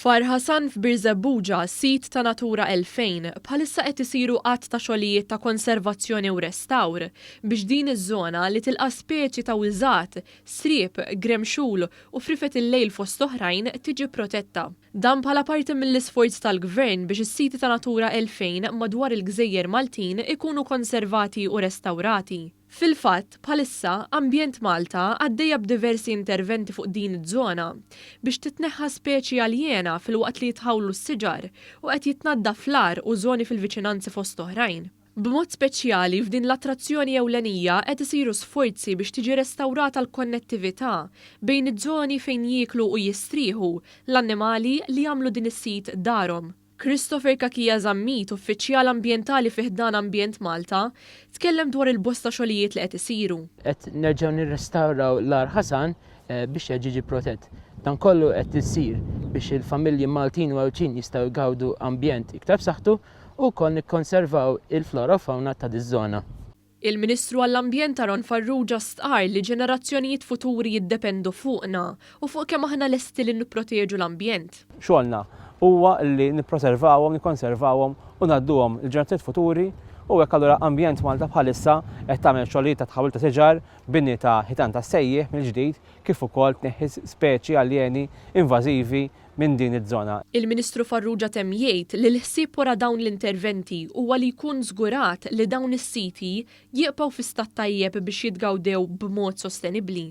Għar Ħasan f'Birżebbuġa, sit ta' Natura 2000, bħalissa qed isiru qatt ta' xogħlijiet ta' konservazzjoni u restawr biex din iż-żona li tilqa' speċi ta' wiżat, sriep, gremxul u frifet il-lejl fost oħrajn tiġi protetta. Dan bħala parti mill-isforzi tal-Gvern biex is-siti ta' Natura 2000 madwar il-gżejjer Maltin ikunu konservati u restawrati. Fil-fatt, bħalissa Ambjent Malta għaddejja b'diversi interventi fuq din iż-żona biex titneħħa speċi aljena fil-waqt li tħawwlu s-siġar u qed jitnaddaf l-għar u żoni fil-viċinanzi fost oħrajn. B'mod speċjali f'din l-attrazzjoni ewlenija qed isiru sforzi biex tiġi restawrata l-konnettività bejn iż-żoni fejn jieklu u jistrieħu l-annimali li jagħmlu din is-sit darhom. Christopher Kakija Zammit, uffiċjal ambjentali fi ħdan Ambjent Malta, tkellem dwar il-bosta xogħlijiet li qed isiru. Qed nerġgħu nirrestawraw l-Għar Ħasan biex jiġi protett. Dan kollu qed isir biex il-familji Maltin u Ewċin jistgħu jgawdu ambjent iktar b'saħħtu u wkoll nikkonservaw il-flora u fauna ta' diż-żona. Il-Ministru għall-Ambjent Aron Farrugia stqarr li ġenerazzjonijiet futuri jiddependu fuqna u fuq kemm aħna lesti li nipproteġu l-ambjent. Xogħolna huwa li nippreservawhom, nikkonservawhom u ngħadduhom il-ġenerazzjonijiet futuri u hekk allura Ambjent Malta bħalissa qed tagħmel xogħlijiet ta' tħawwil ta' siġar, binni ta' ħitan ta' sejjieħ mill-ġdid kif ukoll tneħħis speċi aljeni invażivi minn din iż-żona. Il-Ministru Farrugia temm jgħid li l-ħsieb wara dawn l-interventi huwa li jkun żgurat li dawn is-siti jibqgħu fi stat tajjeb biex jitgawdew b'mod sostenibbli.